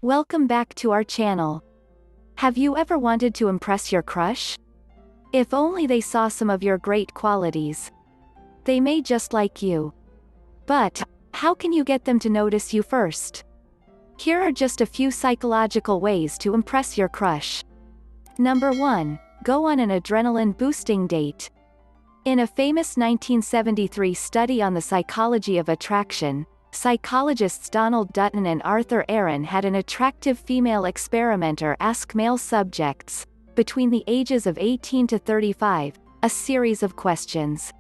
Welcome back to our channel. Have you ever wanted to impress your crush? If only they saw some of your great qualities. They may just like you. But, how can you get them to notice you first? Here are just a few psychological ways to impress your crush. Number 1. Go on an adrenaline-boosting date. In a famous 1973 study on the psychology of attraction, psychologists Donald Dutton and Arthur Aaron had an attractive female experimenter ask male subjects, between the ages of 18 to 35, a series of questions.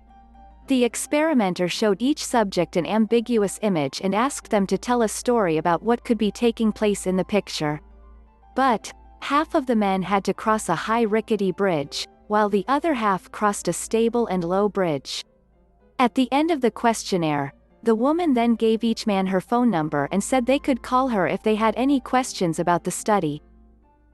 The experimenter showed each subject an ambiguous image and asked them to tell a story about what could be taking place in the picture. But, half of the men had to cross a high rickety bridge, while the other half crossed a stable and low bridge. At the end of the questionnaire, the woman then gave each man her phone number and said they could call her if they had any questions about the study.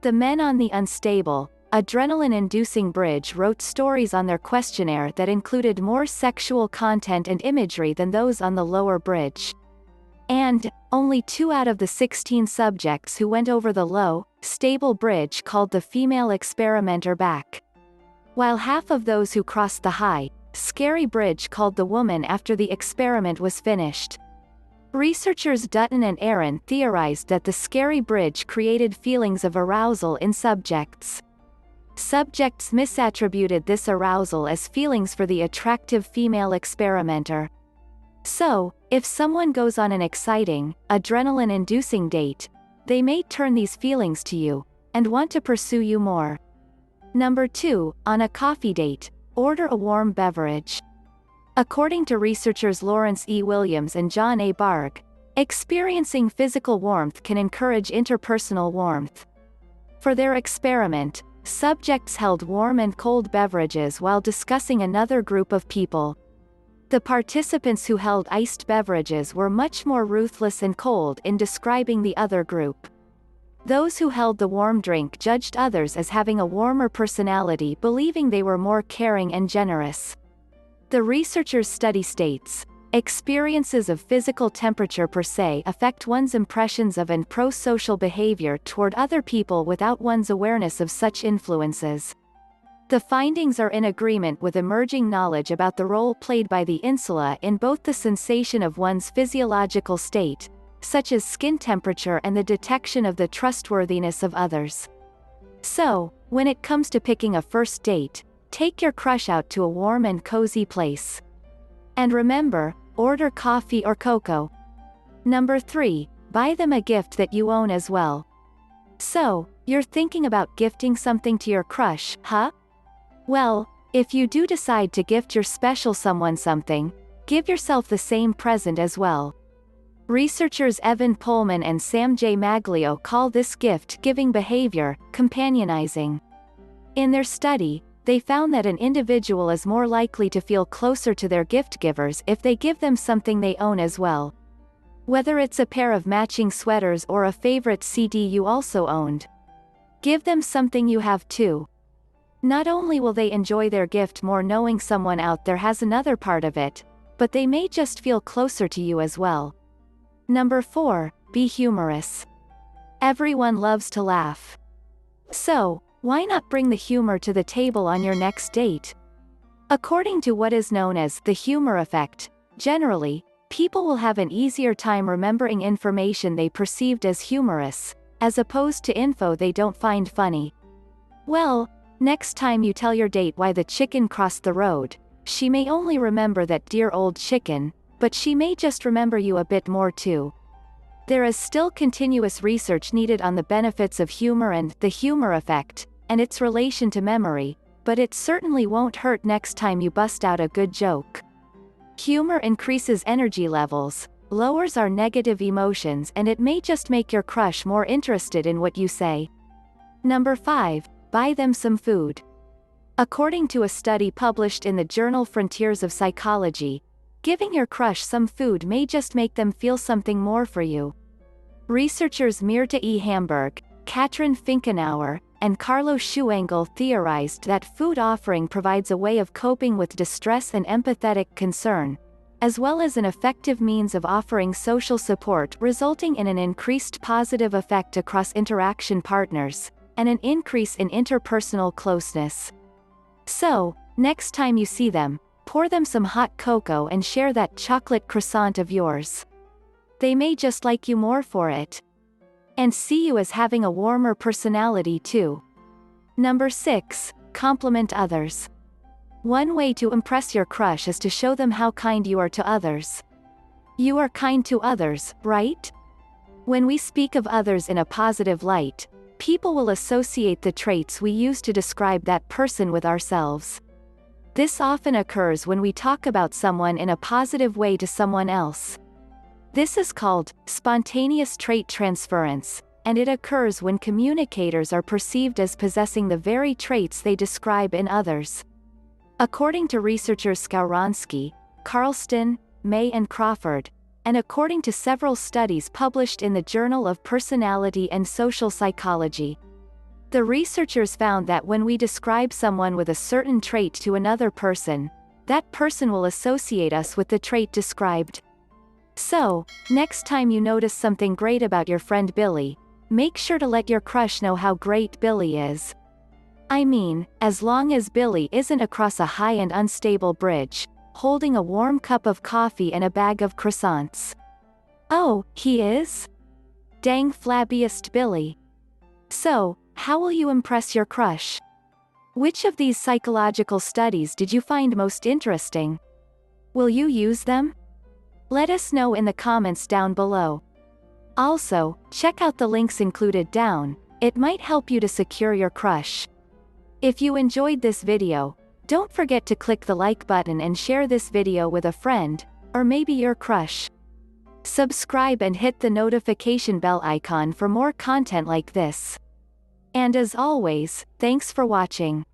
The men on the unstable, adrenaline-inducing bridge wrote stories on their questionnaire that included more sexual content and imagery than those on the lower bridge. And, only 2 out of the 16 subjects who went over the low, stable bridge called the female experimenter back. While half of those who crossed the high, scary bridge called the woman after the experiment was finished. Researchers Dutton and Aaron theorized that the scary bridge created feelings of arousal in subjects. Subjects misattributed this arousal as feelings for the attractive female experimenter. So, if someone goes on an exciting, adrenaline-inducing date, they may turn these feelings to you, and want to pursue you more. Number 2, on a coffee date, order a warm beverage. According to researchers Lawrence E. Williams and John A. Barg, experiencing physical warmth can encourage interpersonal warmth. For their experiment, subjects held warm and cold beverages while discussing another group of people. The participants who held iced beverages were much more ruthless and cold in describing the other group. Those who held the warm drink judged others as having a warmer personality, believing they were more caring and generous. The researchers' study states, experiences of physical temperature per se affect one's impressions of and pro-social behavior toward other people without one's awareness of such influences. The findings are in agreement with emerging knowledge about the role played by the insula in both the sensation of one's physiological state, such as skin temperature, and the detection of the trustworthiness of others. So, when it comes to picking a first date, take your crush out to a warm and cozy place. And remember, order coffee or cocoa. Number 3, buy them a gift that you own as well. So, you're thinking about gifting something to your crush, huh? Well, if you do decide to gift your special someone something, give yourself the same present as well. Researchers Evan Pullman and Sam J. Maglio call this gift-giving behavior companionizing. In their study, they found that an individual is more likely to feel closer to their gift givers if they give them something they own as well. Whether it's a pair of matching sweaters or a favorite CD you also owned. Give them something you have too. Not only will they enjoy their gift more knowing someone out there has another part of it, but they may just feel closer to you as well. Number 4, be humorous. Everyone loves to laugh. So, why not bring the humor to the table on your next date? According to what is known as the humor effect, generally, people will have an easier time remembering information they perceived as humorous, as opposed to info they don't find funny. Well, next time you tell your date why the chicken crossed the road, she may only remember that dear old chicken, but she may just remember you a bit more too. There is still continuous research needed on the benefits of humor and the humor effect, and its relation to memory, but it certainly won't hurt next time you bust out a good joke. Humor increases energy levels, lowers our negative emotions, and it may just make your crush more interested in what you say. Number 5, buy them some food. According to a study published in the journal Frontiers of Psychology, giving your crush some food may just make them feel something more for you. Researchers Mirta E. Hamburg, Katrin Finkenauer, and Carlo Schuengel theorized that food offering provides a way of coping with distress and empathetic concern, as well as an effective means of offering social support, resulting in an increased positive effect across interaction partners, and an increase in interpersonal closeness. So, next time you see them, pour them some hot cocoa and share that chocolate croissant of yours. They may just like you more for it. And see you as having a warmer personality too. Number 6. Compliment others. One way to impress your crush is to show them how kind you are to others. You are kind to others, right? When we speak of others in a positive light, people will associate the traits we use to describe that person with ourselves. This often occurs when we talk about someone in a positive way to someone else. This is called spontaneous trait transference, and it occurs when communicators are perceived as possessing the very traits they describe in others. According to researchers Skowronski, Carlston, May and Crawford, and according to several studies published in the Journal of Personality and Social Psychology, the researchers found that when we describe someone with a certain trait to another person, that person will associate us with the trait described. So, next time you notice something great about your friend Billy, make sure to let your crush know how great Billy is. I mean, as long as Billy isn't across a high and unstable bridge, holding a warm cup of coffee and a bag of croissants. Oh, he is? Dang flabbiest Billy. So, how will you impress your crush? Which of these psychological studies did you find most interesting? Will you use them? Let us know in the comments down below. Also, check out the links included down, it might help you to secure your crush. If you enjoyed this video, don't forget to click the like button and share this video with a friend, or maybe your crush. Subscribe and hit the notification bell icon for more content like this. And as always, thanks for watching.